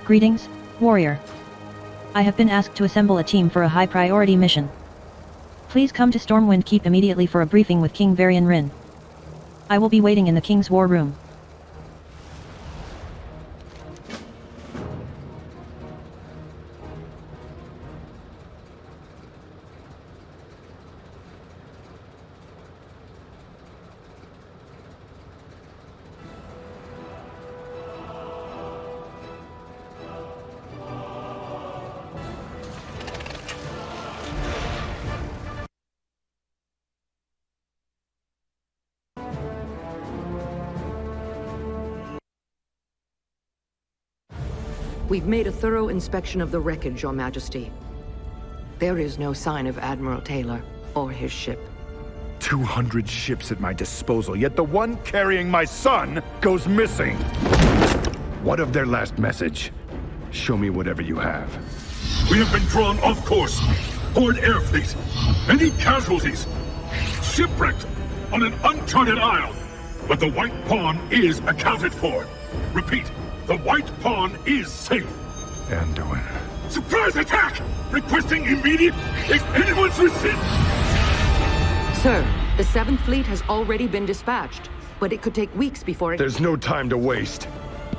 Greetings, warrior. I have been asked to assemble a team for a high-priority mission. Please come to Stormwind Keep immediately for a briefing with King Varian Rin. I will be waiting in the King's War Room. We've made a thorough inspection of the wreckage, Your Majesty. There is no sign of Admiral Taylor or his ship. 200 ships at my disposal, yet the one carrying my son goes missing. What of their last message? Show me whatever you have. We have been drawn off course. Horde air fleet. Many casualties. Shipwrecked on an uncharted isle. But the White Pawn is accounted for. Repeat, the White Pawn is safe. Anduin. Surprise attack! Requesting immediate... Is anyone's receipt? Sir, the 7th Fleet has already been dispatched, but it could take weeks before it... There's no time to waste.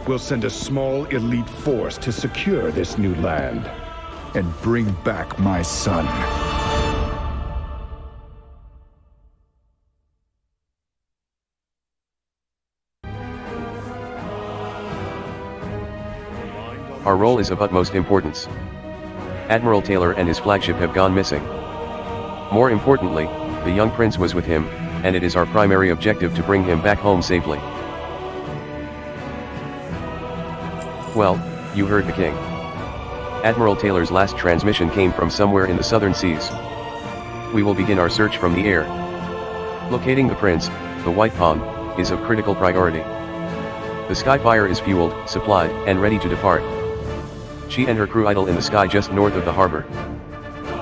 We'll send a small elite force to secure this new land. And bring back my son. Our role is of utmost importance. Admiral Taylor and his flagship have gone missing. More importantly, the young prince was with him, and it is our primary objective to bring him back home safely. Well, you heard the king. Admiral Taylor's last transmission came from somewhere in the southern seas. We will begin our search from the air. Locating the prince, the White Pawn, is of critical priority. The Skyfire is fueled, supplied, and ready to depart. She and her crew idle in the sky just north of the harbor.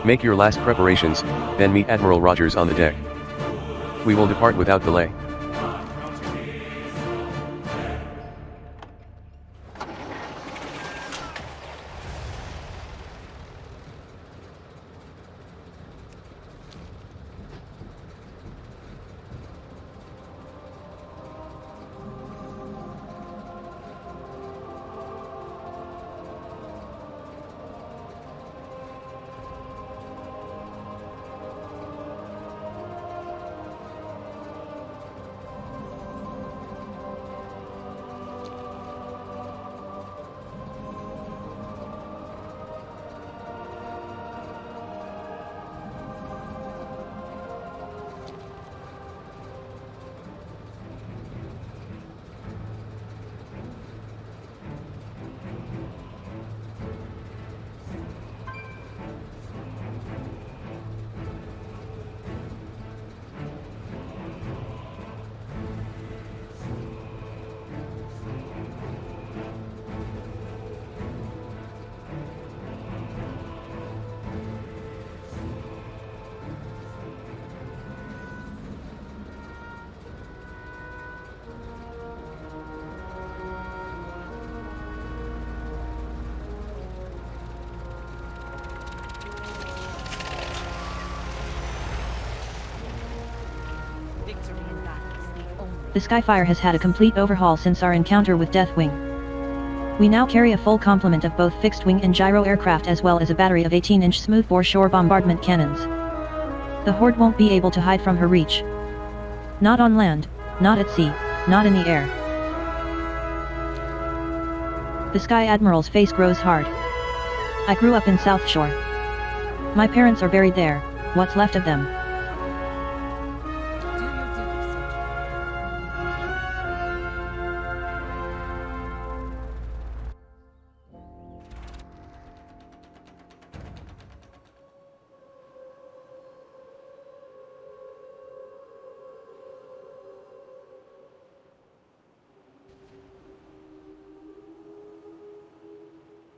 Make your last preparations, then meet Admiral Rogers on the deck. We will depart without delay. The Skyfire has had a complete overhaul since our encounter with Deathwing. We now carry a full complement of both fixed-wing and gyro aircraft as well as a battery of 18-inch smoothbore shore bombardment cannons. The Horde won't be able to hide from her reach. Not on land, not at sea, not in the air. The Sky Admiral's face grows hard. I grew up in South Shore. My parents are buried there, what's left of them.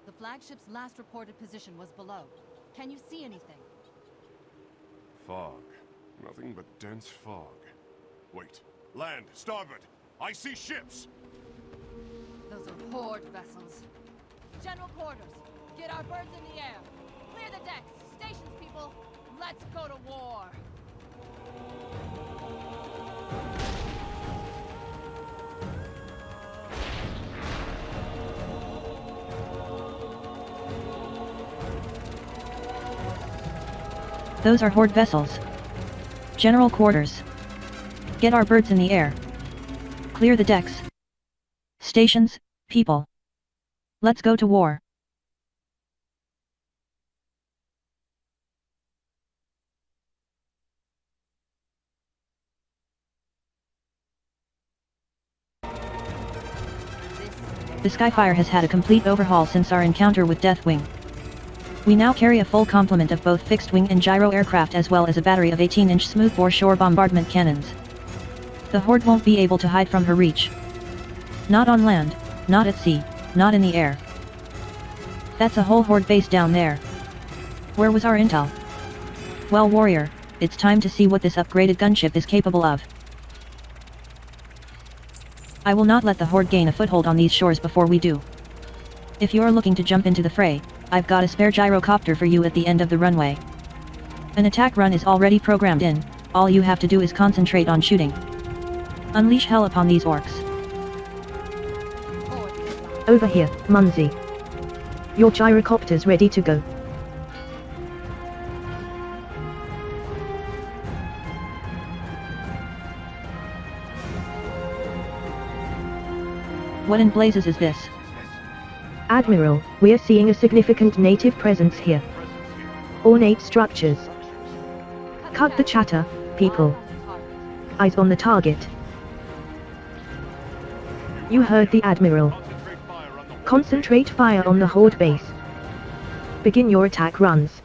The flagship's last reported position was below. Can you see anything? Fog. Nothing but dense fog. Wait. Land, starboard! I see ships! Those are Horde vessels. General quarters. Get our birds in the air. Clear the decks. Stations, people. Let's go to war. Those are Horde vessels. General quarters. Get our birds in the air. Clear the decks. Stations, people. Let's go to war. The Skyfire has had a complete overhaul since our encounter with Deathwing. We now carry a full complement of both fixed-wing and gyro aircraft as well as a battery of 18-inch smoothbore shore bombardment cannons. The Horde won't be able to hide from her reach. Not on land, not at sea, not in the air. That's a whole Horde base down there. Where was our intel? Well, warrior, it's time to see what this upgraded gunship is capable of. I will not let the Horde gain a foothold on these shores before we do. If you're looking to jump into the fray, I've got a spare gyrocopter for you at the end of the runway. An attack run is already programmed in, all you have to do is concentrate on shooting. Unleash hell upon these orcs. Over here, Munzi. Your gyrocopter's ready to go. What in blazes is this? Admiral, we're seeing a significant native presence here. Ornate structures. Cut the chatter, people. Eyes on the target. You heard the Admiral. Concentrate fire on the Horde base. Begin your attack runs.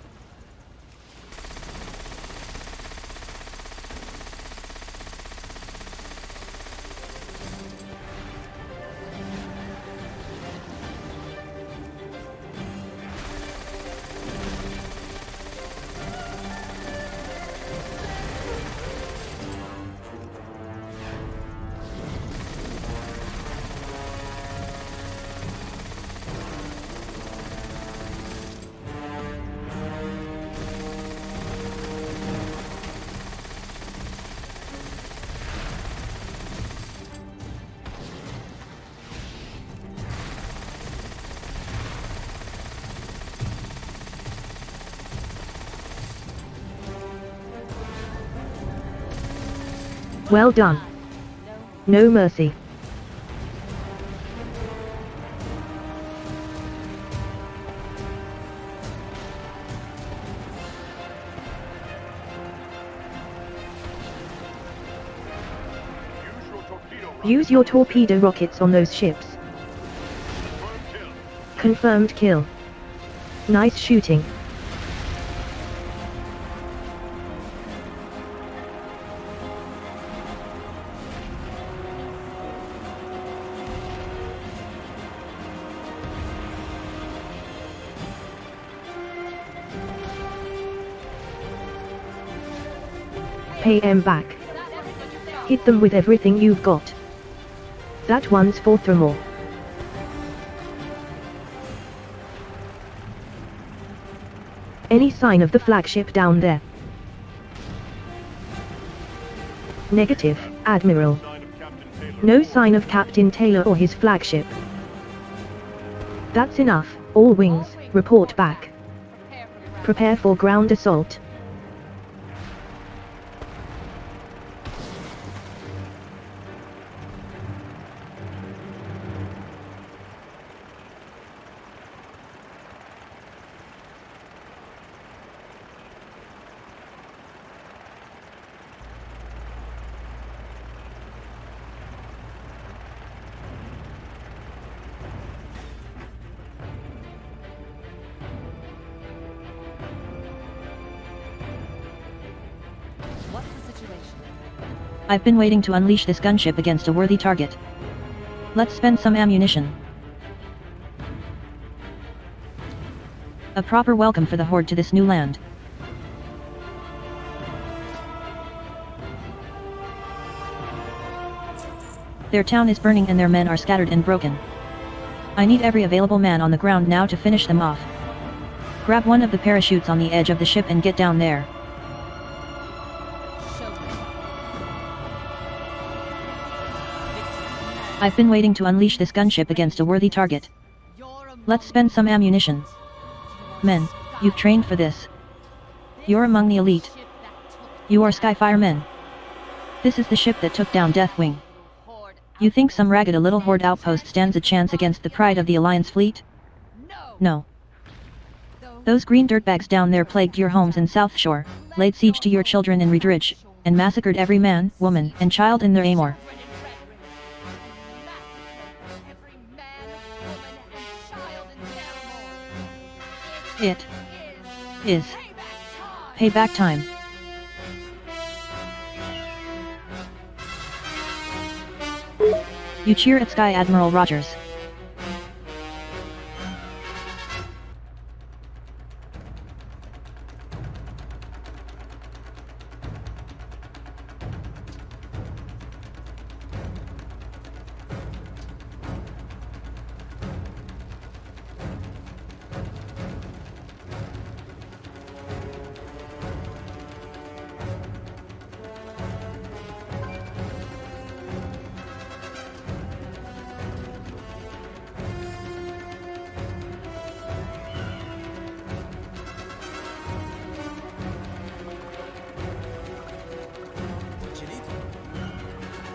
Well done. No mercy. Use your torpedo rockets on those ships. Confirmed kill. Nice shooting. Pay them back. Hit them with everything you've got. That one's for Thermal. Any sign of the flagship down there? Negative, Admiral. No sign of Captain Taylor or his flagship. That's enough, all wings, report back. Prepare for ground assault. What's the situation? I've been waiting to unleash this gunship against a worthy target. Let's spend some ammunition. A proper welcome for the Horde to this new land. Their town is burning and their men are scattered and broken. I need every available man on the ground now to finish them off. Grab one of the parachutes on the edge of the ship and get down there. I've been waiting to unleash this gunship against a worthy target. Let's spend some ammunition. Men, you've trained for this. You're among the elite. You are Skyfire men. This is the ship that took down Deathwing. You think some ragged little horde outpost stands a chance against the pride of the Alliance fleet? No. Those green dirtbags down there plagued your homes in South Shore, laid siege to your children in Reedridge, and massacred every man, woman, and child in their Amor. It is payback time. You cheer at Sky Admiral Rogers.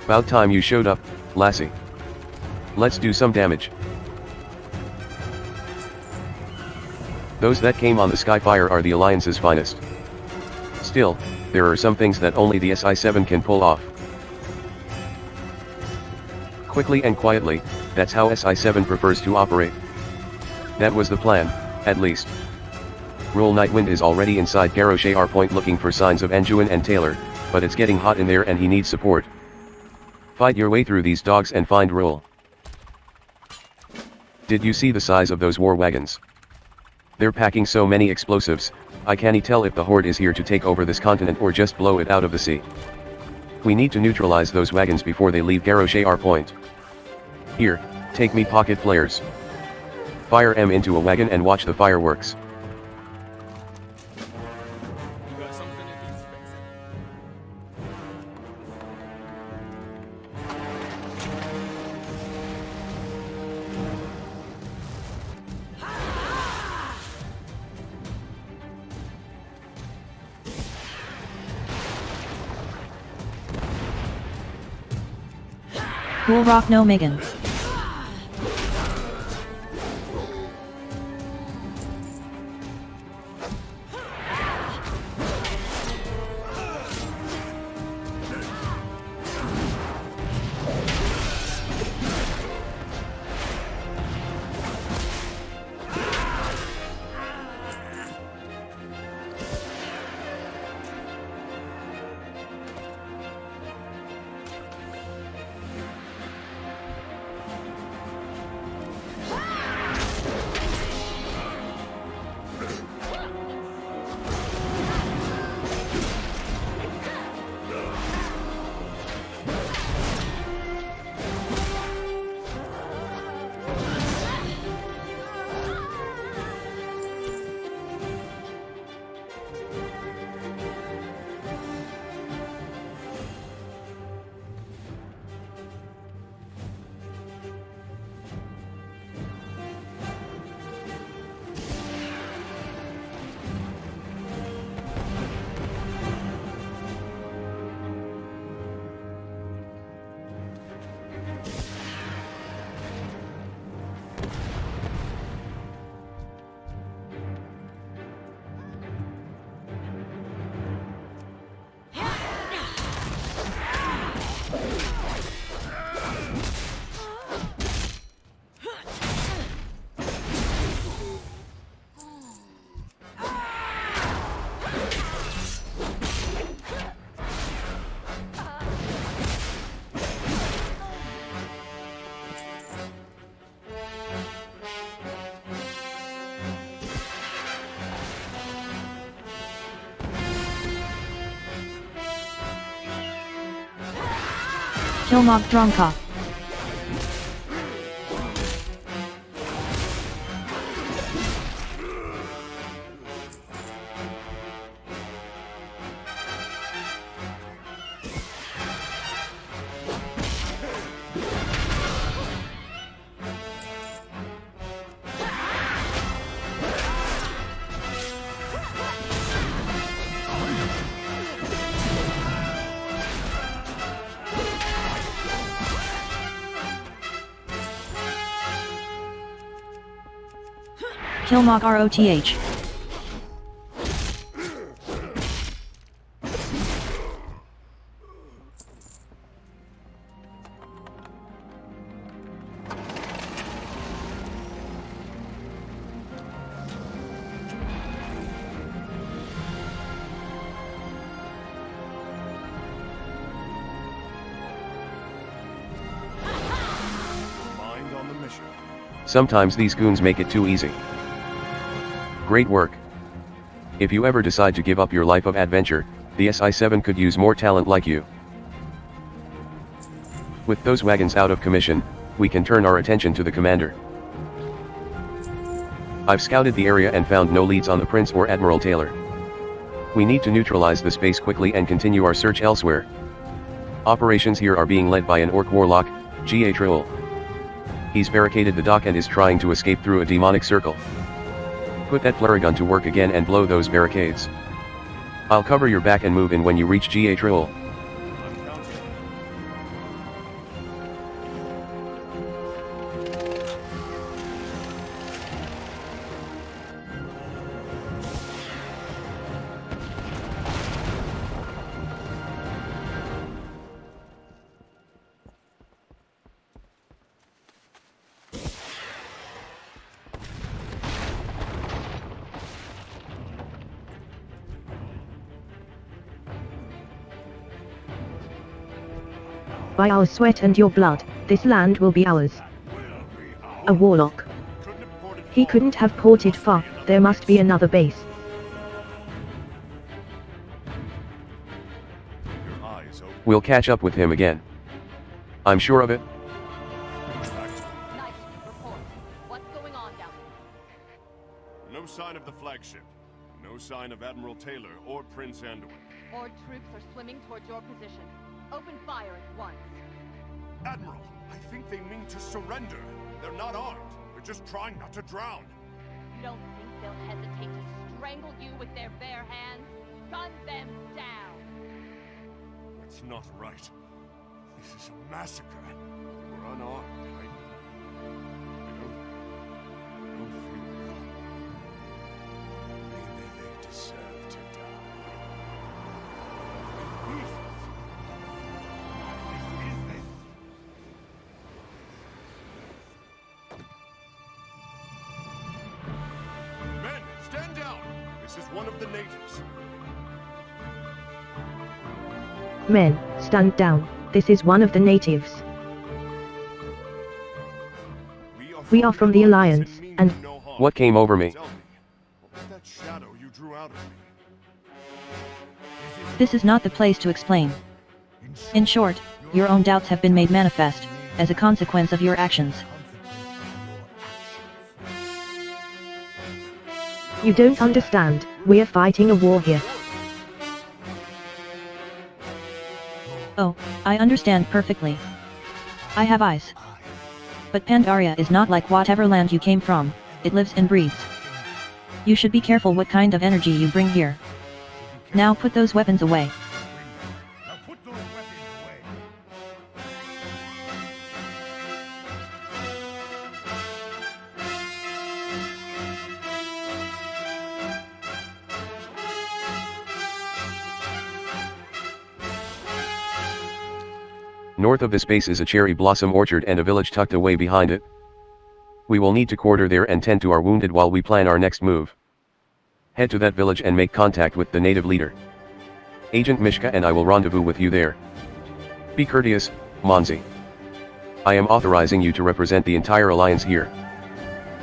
About time you showed up, lassie. Let's do some damage. Those that came on the Skyfire are the Alliance's finest. Still, there are some things that only the SI-7 can pull off. Quickly and quietly, that's how SI-7 prefers to operate. That was the plan, at least. Roll Nightwind is already inside Garroshar Point looking for signs of Anduin and Taylor, but it's getting hot in there and he needs support. Fight your way through these dogs and find Roll. Did you see the size of those war wagons? They're packing so many explosives, I can't tell if the Horde is here to take over this continent or just blow it out of the sea. We need to neutralize those wagons before they leave Garroshar Point. Here, take me pocket flares. Fire M into a wagon and watch the fireworks. Cool rock no Megan. Kill Mob Dronka. Kill Mog ROTH. Mind on the mission. Sometimes these goons make it too easy. Great work. If you ever decide to give up your life of adventure, the SI-7 could use more talent like you. With those wagons out of commission, we can turn our attention to the commander. I've scouted the area and found no leads on the Prince or Admiral Taylor. We need to neutralize the space quickly and continue our search elsewhere. Operations here are being led by an orc warlock, Gatriel. He's barricaded the dock and is trying to escape through a demonic circle. Put that flare gun to work again and blow those barricades. I'll cover your back and move in when you reach Gatriel. By our sweat and your blood, this land will be ours. A warlock. He couldn't have ported far, there must be another base. We'll catch up with him again. I'm sure of it. Nice report. What's going on down there? No sign of the flagship. No sign of Admiral Taylor or Prince Anduin. Horde troops are swimming towards your position. Open fire at once. Admiral, I think they mean to surrender. They're not armed. They're just trying not to drown. You don't think they'll hesitate to strangle you with their bare hands? Gun them down! That's not right. This is a massacre. We're unarmed. I don't feel well. Maybe they deserve to die. Men, stand down! This is one of the natives. Men, stand down, this is one of the natives. We are from the Alliance, and What came over me? Tell me, what was that shadow you drew out of me? This is not the place to explain. In short, your own doubts have been made manifest, as a consequence of your actions. you don't understand, we're fighting a war here. Oh, I understand perfectly. I have eyes. But Pandaria is not like whatever land you came from, it lives and breathes. You should be careful what kind of energy you bring here. Now put those weapons away. North of this base is a cherry blossom orchard and a village tucked away behind it. We will need to quarter there and tend to our wounded while we plan our next move. Head to that village and make contact with the native leader. Agent Mishka and I will rendezvous with you there. Be courteous, Monzi. I am authorizing you to represent the entire Alliance here.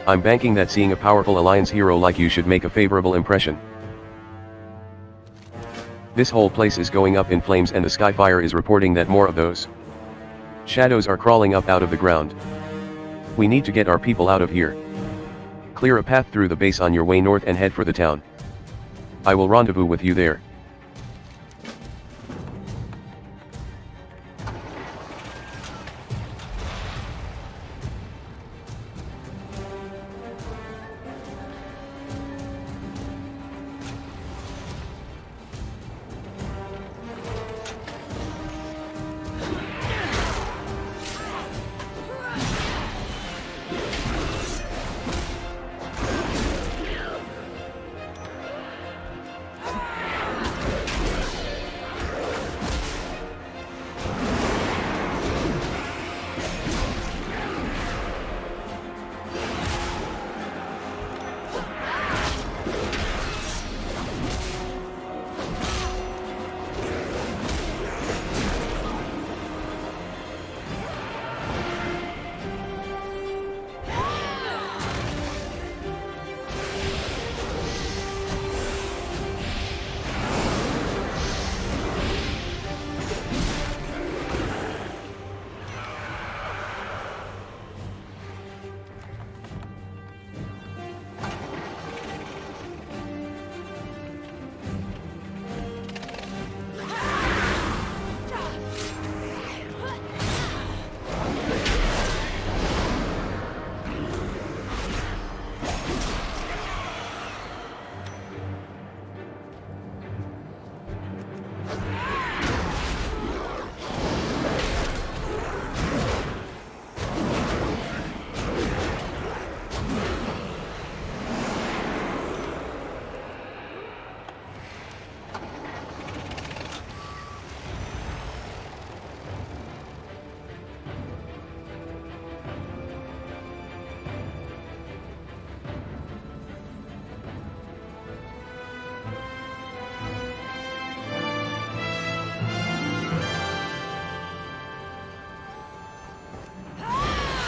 I'm banking that seeing a powerful Alliance hero like you should make a favorable impression. This whole place is going up in flames and the Skyfire is reporting that more of those shadows are crawling up out of the ground. We need to get our people out of here. Clear a path through the base on your way north and head for the town. I will rendezvous with you there.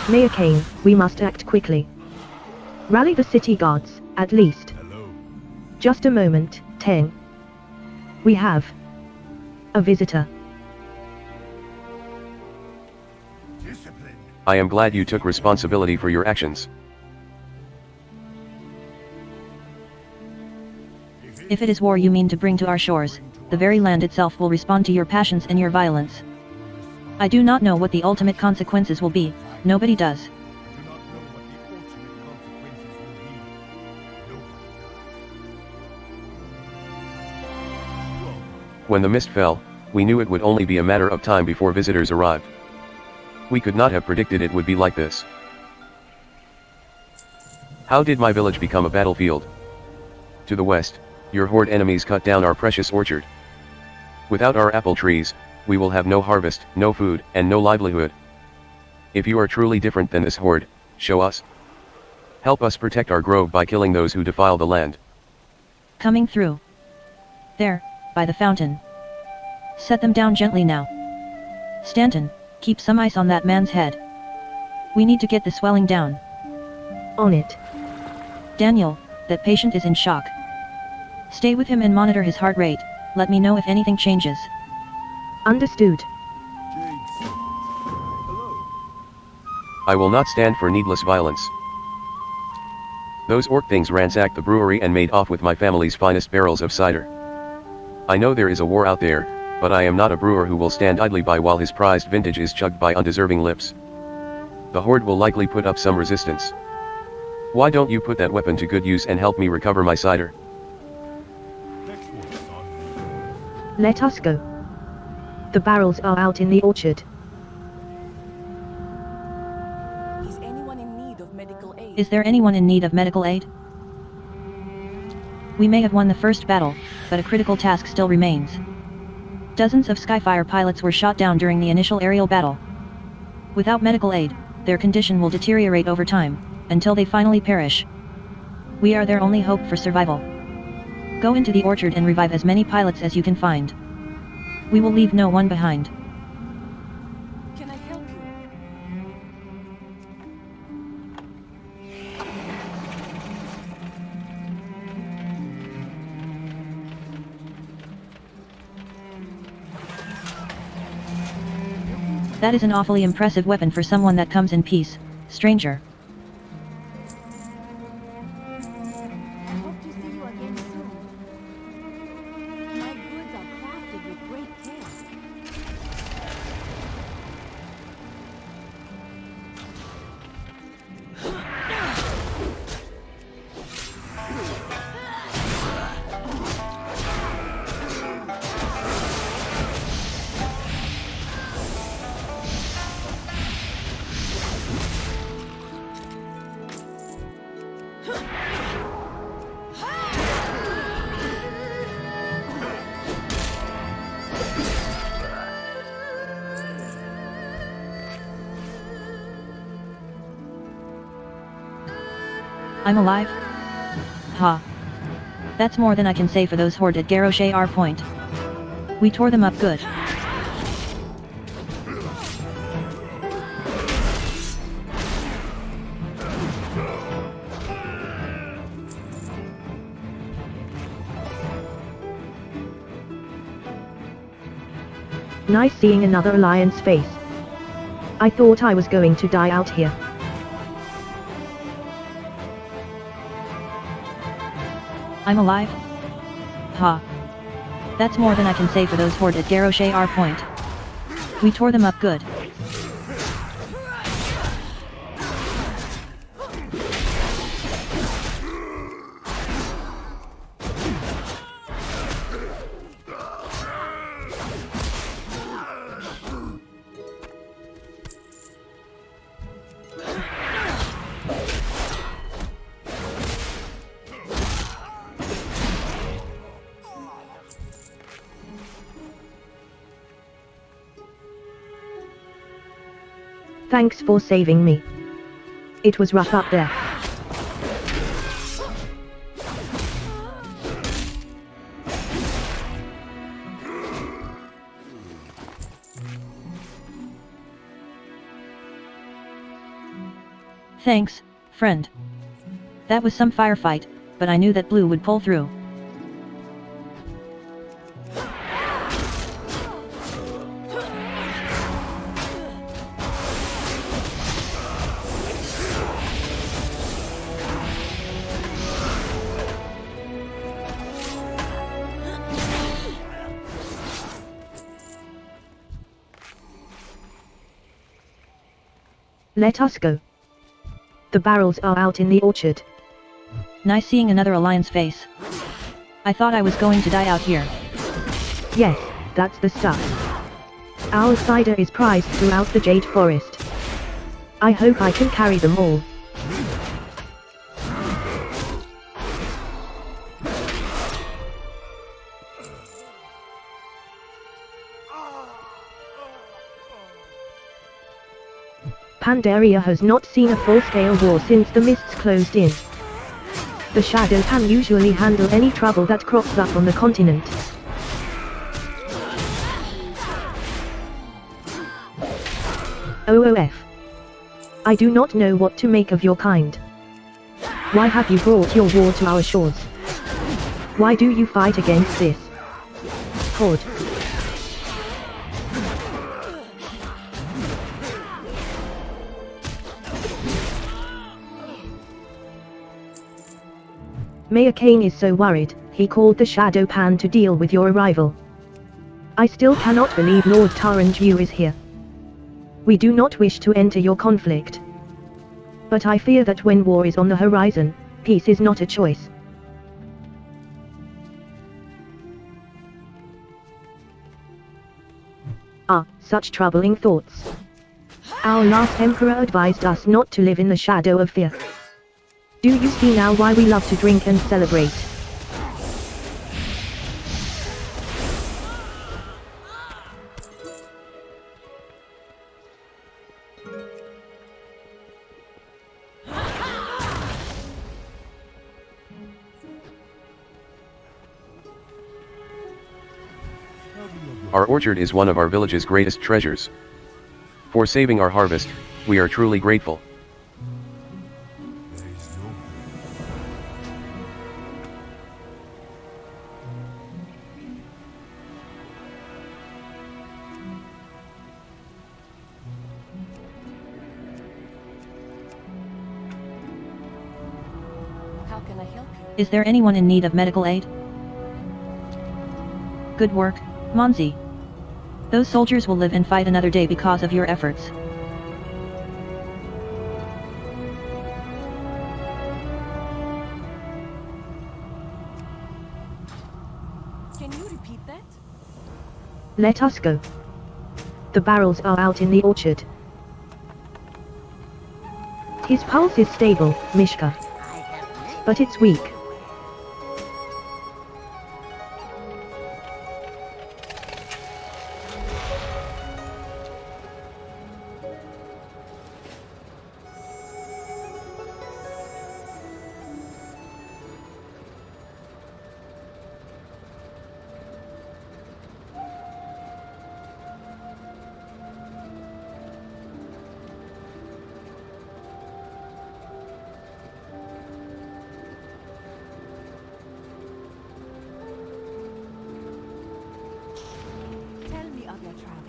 Mayor Kane, we must act quickly. Rally the city guards, at least. Hello. Just a moment, Teng. We have a visitor. Discipline. I am glad you took responsibility for your actions. If it is war you mean to bring to our shores, the very land itself will respond to your passions and your violence. I do not know what the ultimate consequences will be, nobody does. When the mist fell, we knew it would only be a matter of time before visitors arrived. We could not have predicted it would be like this. How did my village become a battlefield? To the west, your horde enemies cut down our precious orchard. Without our apple trees, we will have no harvest, no food, and no livelihood. If you are truly different than this horde, show us. Help us protect our grove by killing those who defile the land. Coming through. There, by the fountain. Set them down gently now. Stanton, keep some ice on that man's head. We need to get the swelling down. On it. Daniel, that patient is in shock. Stay with him and monitor his heart rate, let me know if anything changes. Understood. I will not stand for needless violence. Those orc things ransacked the brewery and made off with my family's finest barrels of cider. I know there is a war out there, but I am not a brewer who will stand idly by while his prized vintage is chugged by undeserving lips. The horde will likely put up some resistance. Why don't you put that weapon to good use and help me recover my cider? Let us go. The barrels are out in the orchard. Is anyone in need of medical aid? Is there anyone in need of medical aid? We may have won the first battle, but a critical task still remains. Dozens of Skyfire pilots were shot down during the initial aerial battle. Without medical aid, their condition will deteriorate over time, until they finally perish. We are their only hope for survival. Go into the orchard and revive as many pilots as you can find. We will leave no one behind. Can I help you? That is an awfully impressive weapon for someone that comes in peace, stranger. Hope to see you again soon. My goods are crafted with great care. I'm alive? Ha. That's more than I can say for those horde at Garrosh R Point. We tore them up good. Nice seeing another Alliance face. I thought I was going to die out here. I'm alive? Ha. That's more than I can say for those horde at Garrosh R Point. We tore them up good. Thanks for saving me. It was rough up there. Thanks, friend. That was some firefight, but I knew that Blue would pull through. Let us go. The barrels are out in the orchard. Nice seeing another Alliance face. I thought I was going to die out here. Yes, that's the stuff. Our cider is prized throughout the Jade Forest. I hope I can carry them all. Pandaria has not seen a full-scale war since the mists closed in. The Shadow can usually handle any trouble that crops up on the continent. OOF. I do not know what to make of your kind. Why have you brought your war to our shores? Why do you fight against this horde? Mayor Kane is so worried, he called the Shadow Pan to deal with your arrival. I still cannot believe Lord Taranju is here. We do not wish to enter your conflict. But I fear that when war is on the horizon, peace is not a choice. Ah, such troubling thoughts. Our last emperor advised us not to live in the shadow of fear. Do you see now why we love to drink and celebrate? Our orchard is one of our village's greatest treasures. For saving our harvest, we are truly grateful. How can I help you? Is there anyone in need of medical aid? Good work, Monzi. Those soldiers will live and fight another day because of your efforts. Can you repeat that? Let us go. The barrels are out in the orchard. His pulse is stable, Mishka. But it's weak.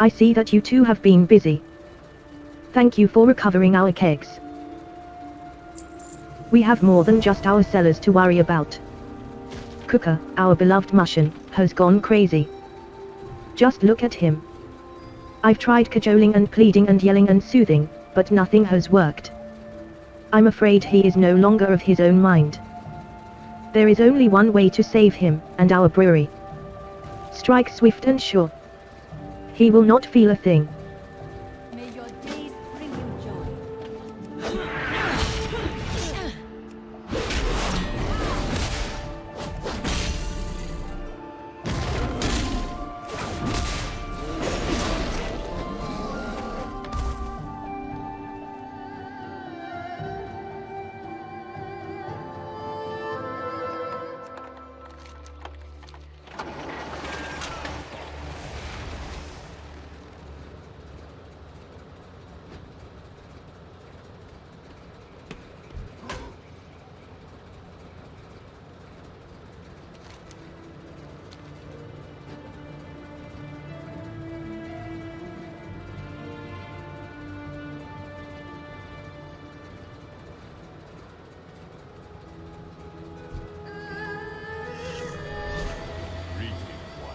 I see that you two have been busy. Thank you for recovering our kegs. We have more than just our cellars to worry about. Cooker, our beloved Mushin, has gone crazy. Just look at him. I've tried cajoling and pleading and yelling and soothing, but nothing has worked. I'm afraid he is no longer of his own mind. There is only one way to save him, and our brewery. Strike swift and sure. He will not feel a thing. May your days bring you joy.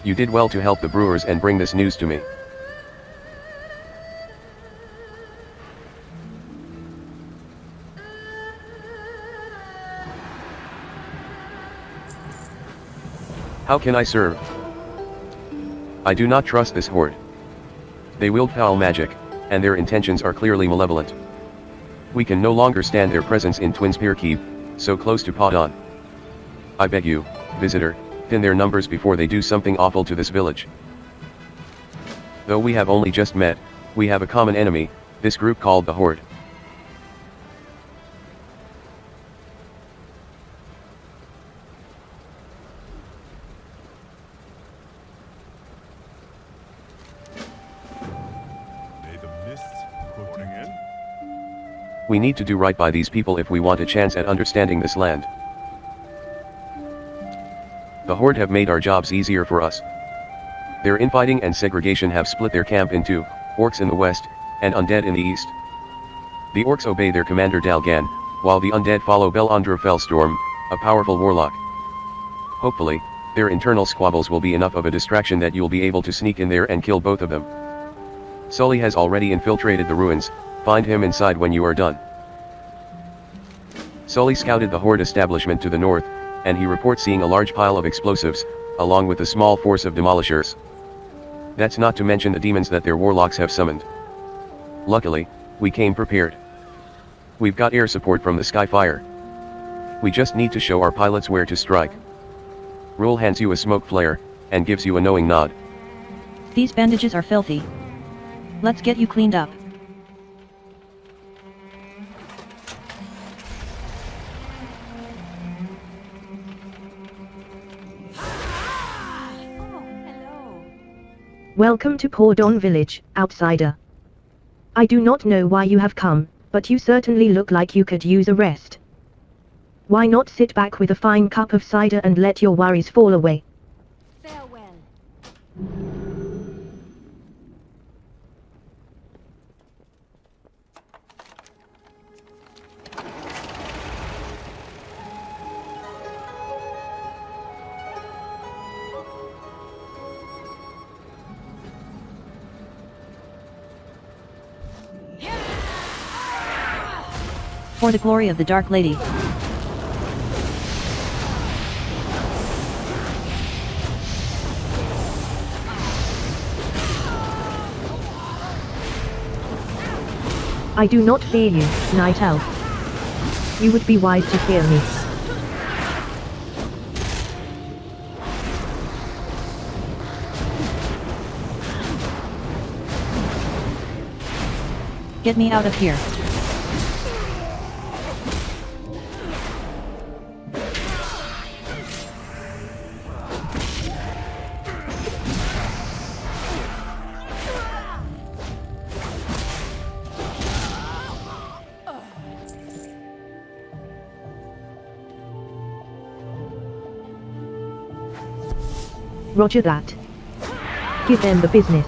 You did well to help the brewers and bring this news to me. How can I serve? I do not trust this horde. They wield foul magic, and their intentions are clearly malevolent. We can no longer stand their presence in Twinspear Keep, so close to Podon. I beg you, visitor, thin their numbers before they do something awful to this village. Though we have only just met, we have a common enemy, this group called the Horde. We need to do right by these people if we want a chance at understanding this land. The Horde have made our jobs easier for us. Their infighting and segregation have split their camp in two, orcs in the west, and undead in the east. The orcs obey their commander Dalgan, while the undead follow Belandra Fellstorm, a powerful warlock. Hopefully, their internal squabbles will be enough of a distraction that you'll be able to sneak in there and kill both of them. Sully has already infiltrated the ruins, find him inside when you are done. Sully scouted the Horde establishment to the north, and he reports seeing a large pile of explosives, along with a small force of demolishers. That's not to mention the demons that their warlocks have summoned. Luckily, we came prepared. We've got air support from the Skyfire. We just need to show our pilots where to strike. Roll hands you a smoke flare, and gives you a knowing nod. These bandages are filthy. Let's get you cleaned up. Welcome to Pordon Village, outsider. I do not know why you have come, but you certainly look like you could use a rest. Why not sit back with a fine cup of cider and let your worries fall away? Farewell. For the glory of the Dark Lady. I do not fear you, Night Elf. You would be wise to fear me. Get me out of here. Roger that. Give them the business.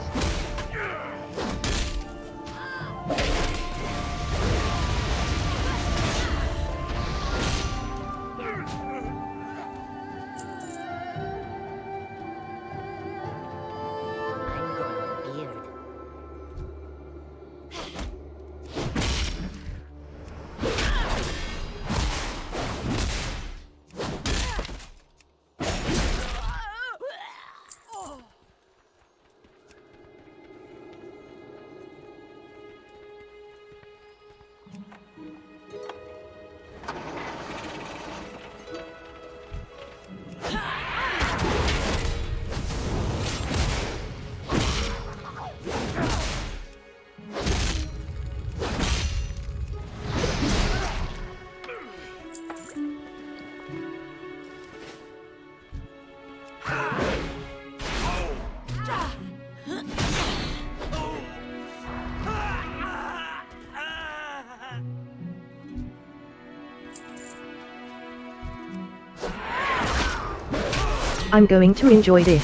I'm going to enjoy this.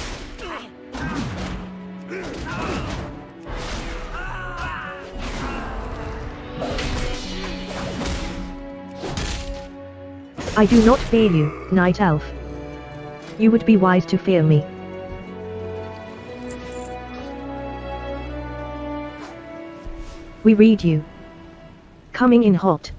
I do not fear you, Night Elf. You would be wise to fear me. We read you. Coming in hot.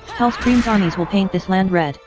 Hellscream's armies will paint this land red.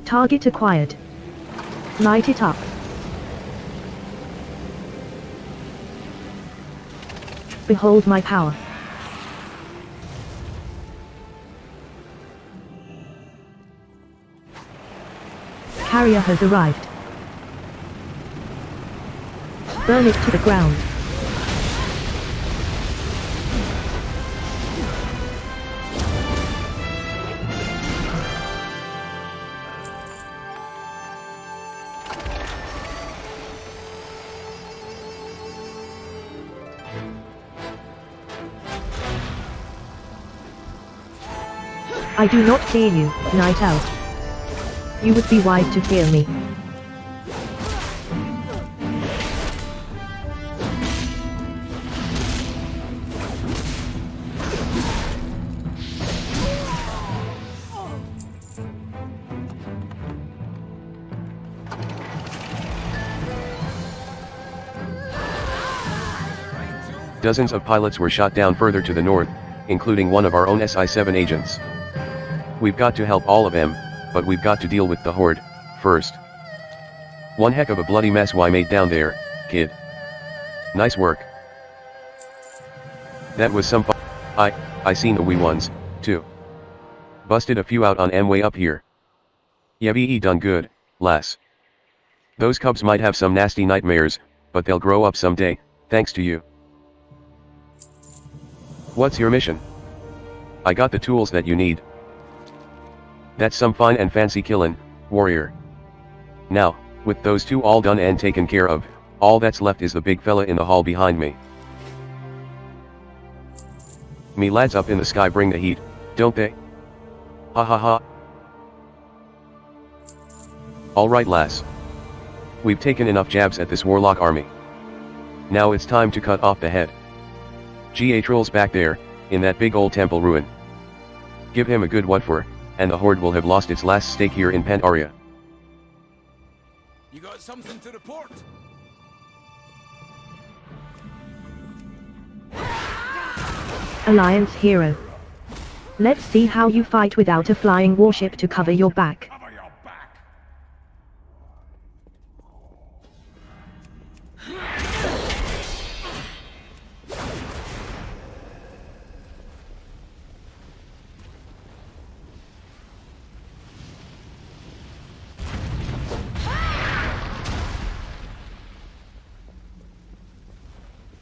Target acquired. Light it up. Behold my power. Carrier has arrived. Burn it to the ground. I do not fear you, Night Elf. You would be wise to fear me. Dozens of pilots were shot down further to the north, including one of our own SI-7 agents. We've got to help all of them, but we've got to deal with the Horde, first. One heck of a bloody mess we made down there, kid. Nice work. That was some fun. I seen the wee ones, too. Busted a few out on M way up here. Yeah, done good, lass. Those cubs might have some nasty nightmares, but they'll grow up someday, thanks to you. What's your mission? I got the tools that you need. That's some fine and fancy killin', warrior. Now, with those two all done and taken care of, all that's left is the big fella in the hall behind me. Me lads up in the sky bring the heat, don't they? Ha ha ha. Alright lass. We've taken enough jabs at this warlock army. Now it's time to cut off the head. Ga Troll's back there, in that big old temple ruin. Give him a good what for, and the Horde will have lost its last stake here in Pandaria. You got something to report? Alliance hero. Let's see how you fight without a flying warship to cover your back. Cover your back.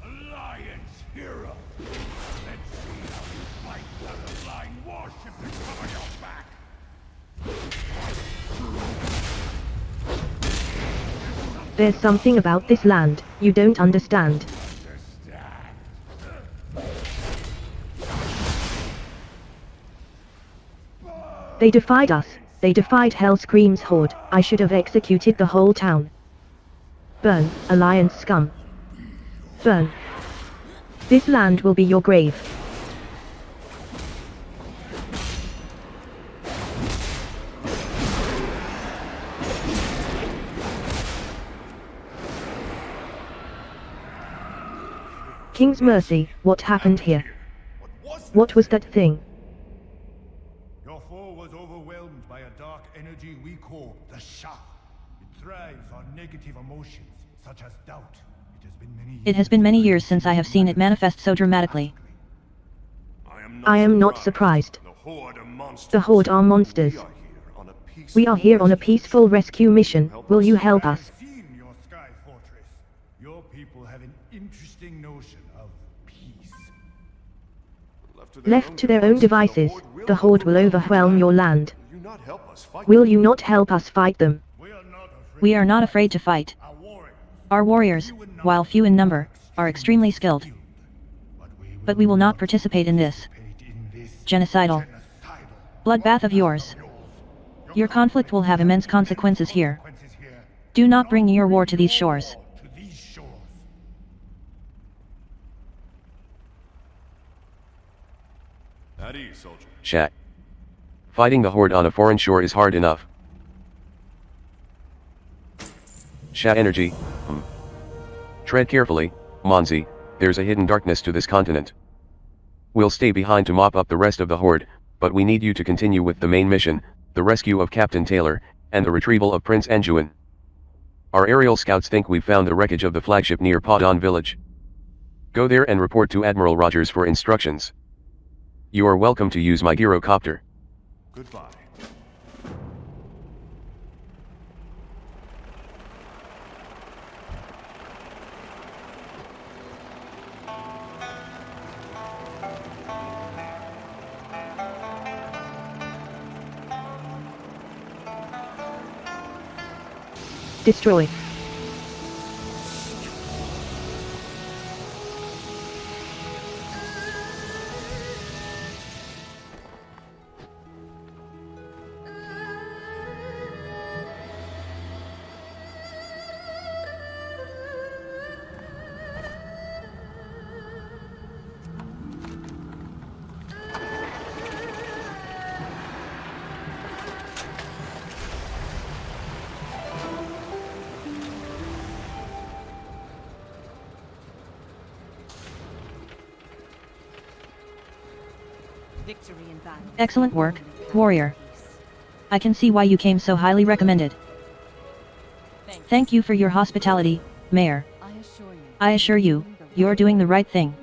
Alliance hero. Let's see how you fight without a flying warship to cover your back. There's something about this land you don't understand. They defied us. They defied Hellscream's horde. I should have executed the whole town. Burn, Alliance scum. Burn. This land will be your grave. King's mercy, what happened here? What was that thing? call the Shah. It thrives on negative emotions, such as doubt. It has been many years since I have seen it manifest so dramatically. I am not surprised. The Horde are monsters. We are here on a peaceful rescue mission. Will you help us? Your sky fortress. Your people have an interesting notion of peace. Left to their own devices, the Horde will overwhelm your land. Will you not help us fight them? We are not afraid to fight. Our warriors, while few in number, are extremely skilled. But we will not participate in this genocidal bloodbath of yours. Your conflict will have immense consequences here. Do not bring your war to these shores. At ease, soldier. Chat. Fighting the Horde on a foreign shore is hard enough. Sha energy. Tread carefully, Monzi, there's a hidden darkness to this continent. We'll stay behind to mop up the rest of the Horde, but we need you to continue with the main mission, the rescue of Captain Taylor, and the retrieval of Prince Anjuin. Our aerial scouts think we've found the wreckage of the flagship near Podon village. Go there and report to Admiral Rogers for instructions. You are welcome to use my gyrocopter. Goodbye. Destroy. Victory in battle. Excellent work, warrior. I can see why you came so highly recommended. Thank you for your hospitality, Mayor. I assure you, you're doing the right thing.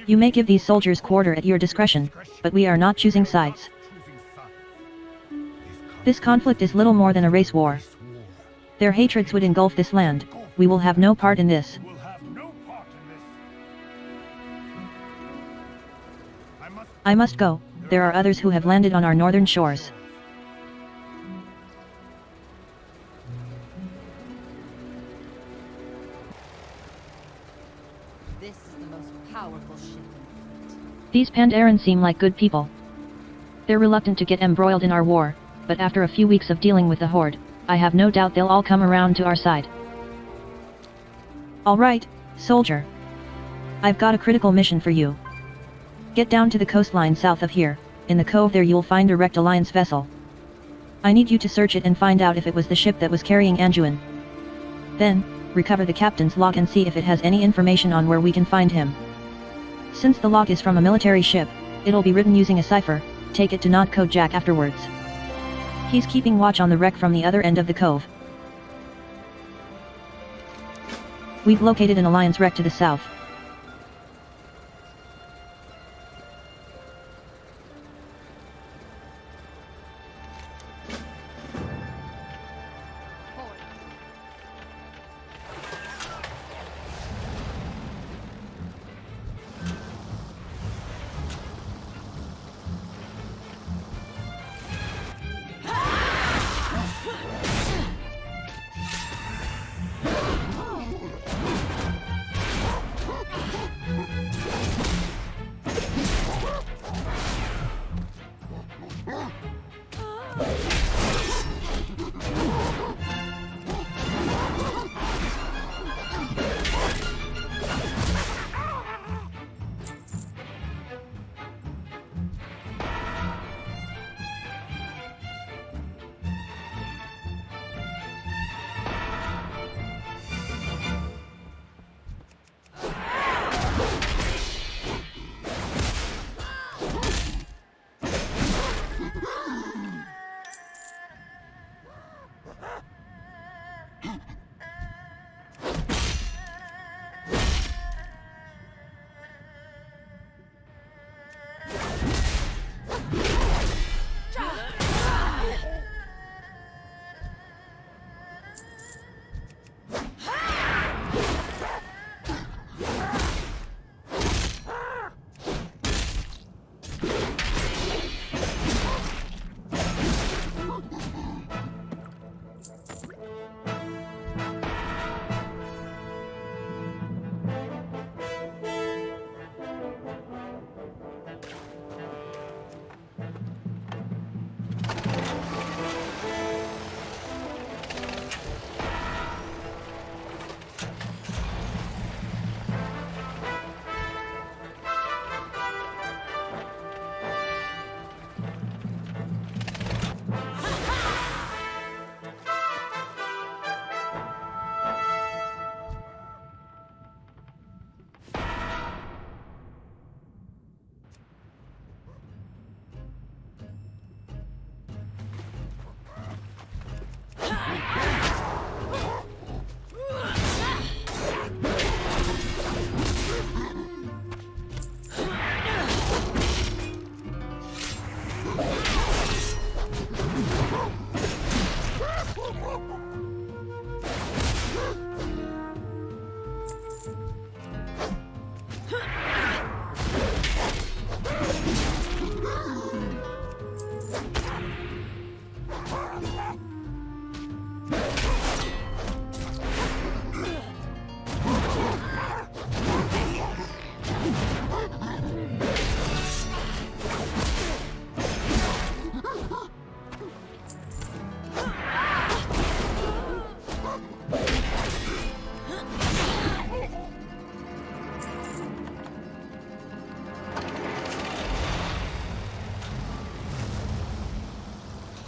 You may give these soldiers quarter at your discretion, but we are not choosing sides. This conflict is little more than a race war. Their hatreds would engulf this land. We will have no part in this. I must go. There are others who have landed on our northern shores. This is the most powerful ship in the fleet. These Pandaren seem like good people. They're reluctant to get embroiled in our war, but after a few weeks of dealing with the Horde, I have no doubt they'll all come around to our side. Alright, soldier. I've got a critical mission for you. Get down to the coastline south of here. In the cove there you'll find a wrecked Alliance vessel. I need you to search it and find out if it was the ship that was carrying Anjuin. Then, recover the captain's log and see if it has any information on where we can find him. Since the log is from a military ship, it'll be written using a cipher. Take it to Not Code Jack afterwards. He's keeping watch on the wreck from the other end of the cove. We've located an Alliance wreck to the south.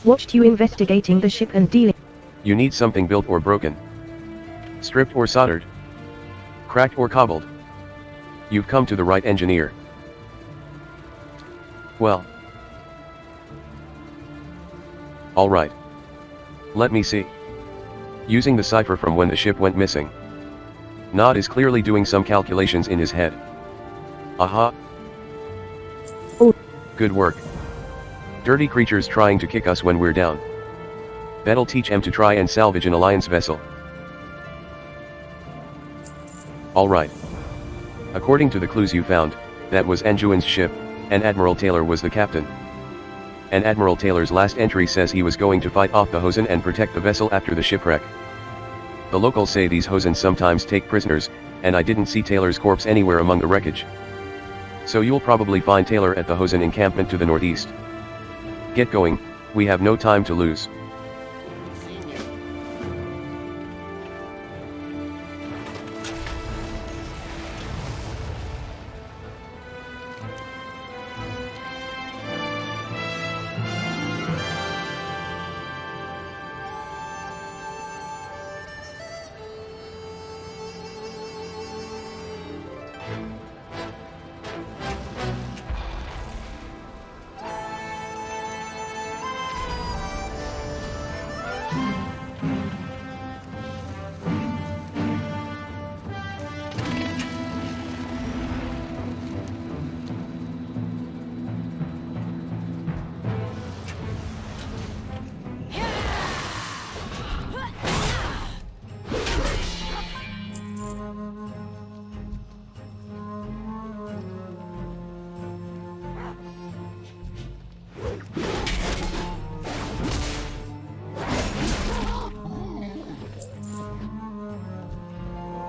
Watched you investigating the ship and dealing. You need something built or broken, stripped or soldered, cracked or cobbled. You've come to the right engineer. Well. Alright. Let me see. Using the cipher from when the ship went missing. Nod is clearly doing some calculations in his head. Aha. Oh. Good work. Dirty creatures trying to kick us when we're down. That'll teach em to try and salvage an alliance vessel. Alright. According to the clues you found, that was Anjuin's ship, and Admiral Taylor was the captain. And Admiral Taylor's last entry says he was going to fight off the Hosen and protect the vessel after the shipwreck. The locals say these Hosens sometimes take prisoners, and I didn't see Taylor's corpse anywhere among the wreckage. So you'll probably find Taylor at the Hosen encampment to the northeast. Get going, we have no time to lose.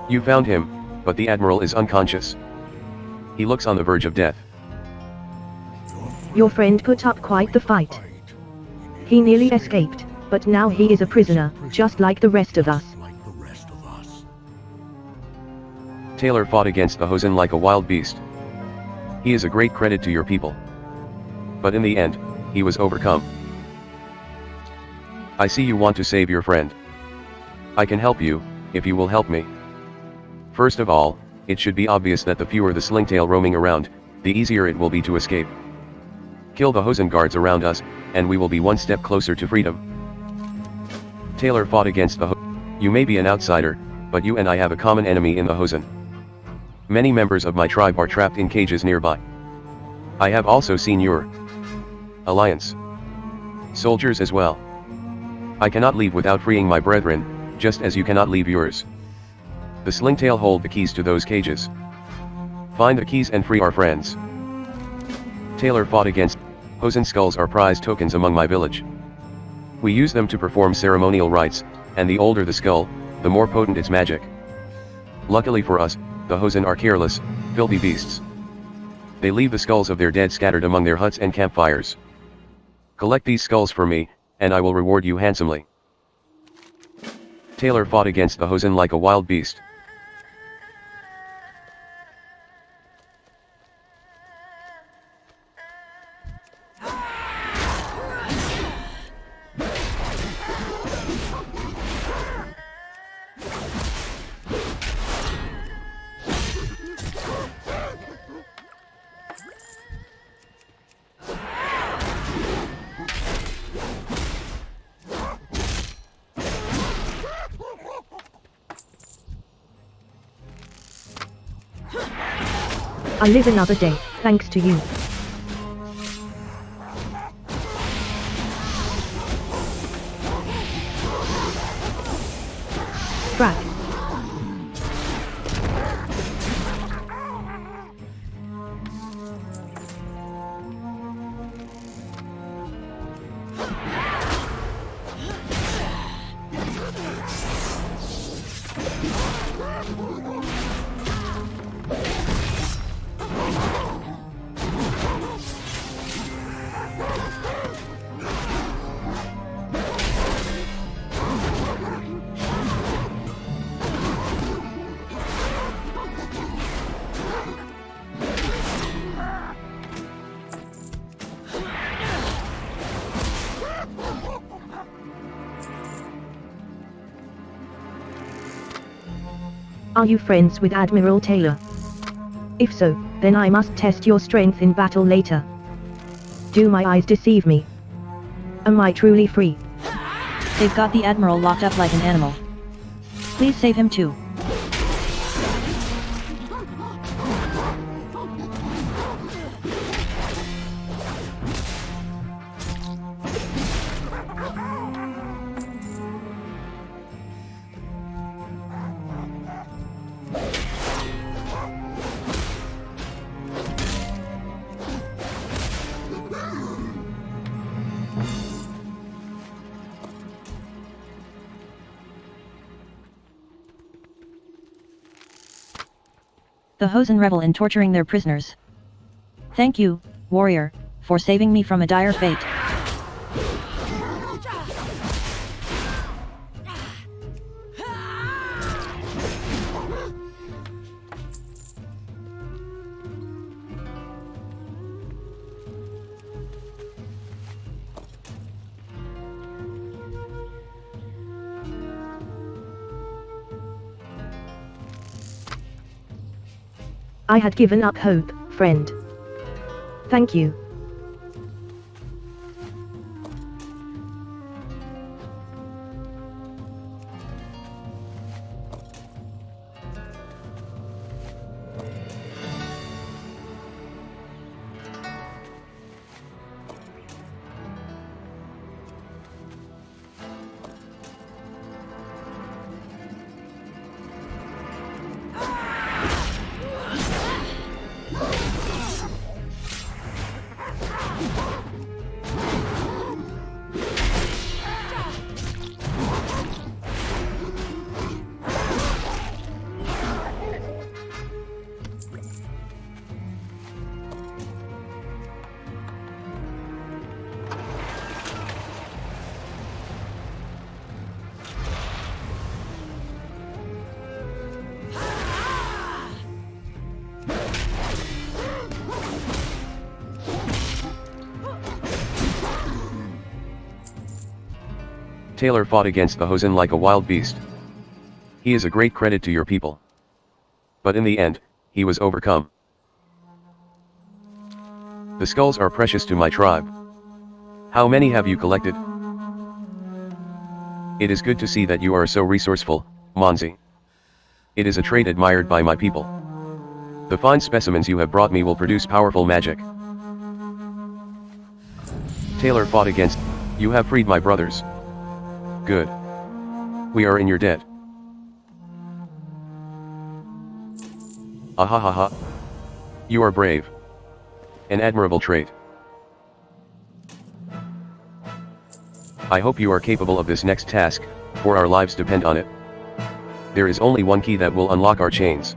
You found him, but the Admiral is unconscious. He looks on the verge of death. Your friend put up quite the fight. He nearly escaped, but now he is a prisoner, just like the rest of us. Taylor fought against the Hosen like a wild beast. He is a great credit to your people. But in the end, he was overcome. I see you want to save your friend. I can help you, if you will help me. First of all, it should be obvious that the fewer the slingtail roaming around, the easier it will be to escape. Kill the Hosen guards around us, and we will be one step closer to freedom. Taylor fought against the You may be an outsider, but you and I have a common enemy in the Hosen. Many members of my tribe are trapped in cages nearby. I have also seen your alliance soldiers as well. I cannot leave without freeing my brethren, just as you cannot leave yours. The Slingtail hold the keys to those cages. Find the keys and free our friends. Taylor fought against Hosen skulls are prized tokens among my village. We use them to perform ceremonial rites, and the older the skull, the more potent its magic. Luckily for us, the Hosen are careless, filthy beasts. They leave the skulls of their dead scattered among their huts and campfires. Collect these skulls for me, and I will reward you handsomely. Taylor fought against the Hosen like a wild beast. I live another day, thanks to you. Frack. Are you friends with Admiral Taylor? If so, then I must test your strength in battle later. Do my eyes deceive me? Am I truly free? They've got the Admiral locked up like an animal. Please save him too. The Hosen revel in torturing their prisoners. Thank you, warrior, for saving me from a dire fate. I had given up hope, friend. Thank you. Taylor fought against the Hosen like a wild beast. He is a great credit to your people. But in the end, he was overcome. The skulls are precious to my tribe. How many have you collected? It is good to see that you are so resourceful, Monzi. It is a trait admired by my people. The fine specimens you have brought me will produce powerful magic. Taylor fought against. You have freed my brothers. Good. We are in your debt. Ahahaha. You are brave. An admirable trait. I hope you are capable of this next task, for our lives depend on it. There is only one key that will unlock our chains.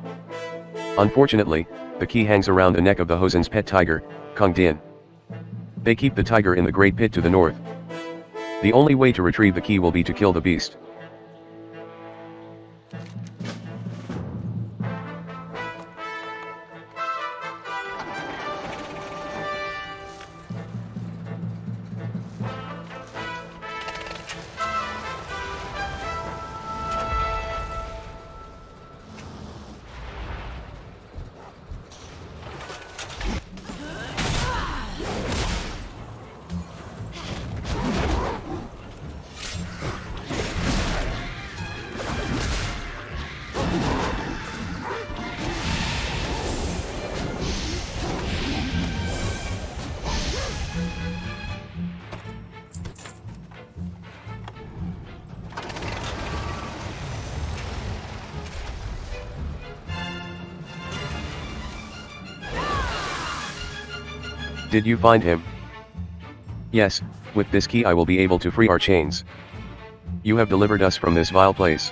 Unfortunately, the key hangs around the neck of the Hosen's pet tiger, Kung Din. They keep the tiger in the great pit to the north. The only way to retrieve the key will be to kill the beast. Did you find him? Yes, with this key I will be able to free our chains. You have delivered us from this vile place.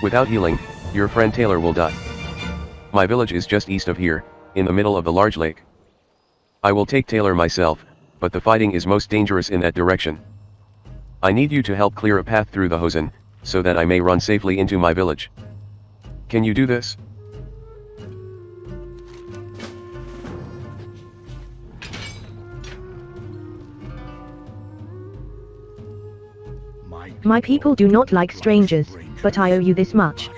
Without healing, your friend Taylor will die. My village is just east of here, in the middle of the large lake. I will take Taylor myself, but the fighting is most dangerous in that direction. I need you to help clear a path through the Hosen, so that I may run safely into my village. Can you do this? My people do not like strangers, but I owe you this much.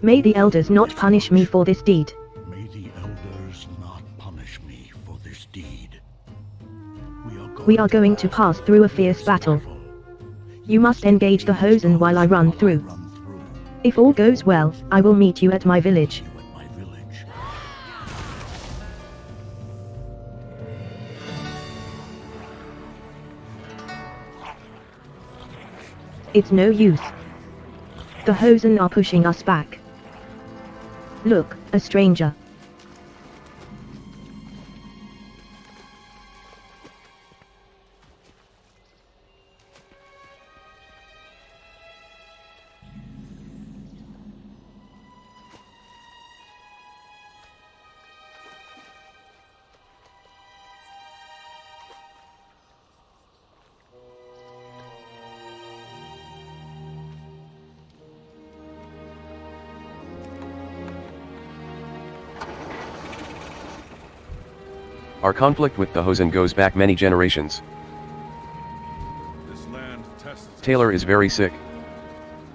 May the elders not punish me for this deed. May the elders not punish me for this deed. We are going to pass through a fierce battle. You must engage the Hosen while I run through. If all goes well, I will meet you at my village. It's no use. The Hosen are pushing us back. Look, a stranger. Our conflict with the Hosen goes back many generations. This land tests Taylor is very sick.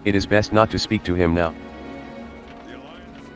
It is best not to speak to him now. the alliance.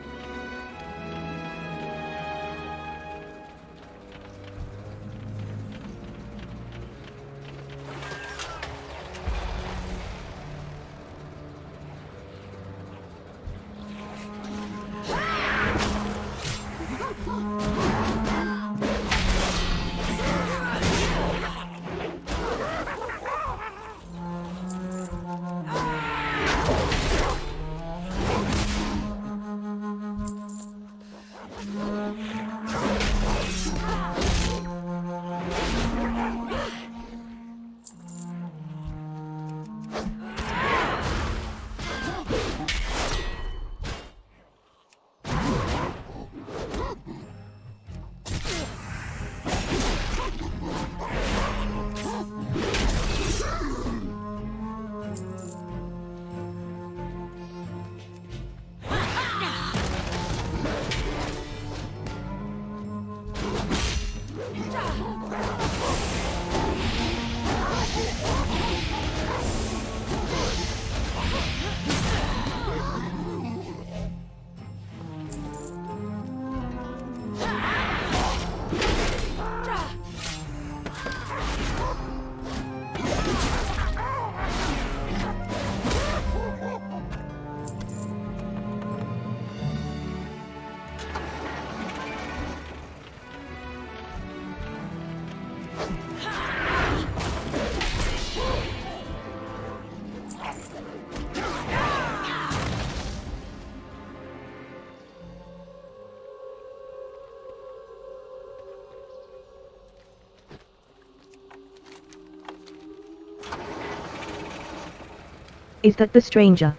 Is that the stranger?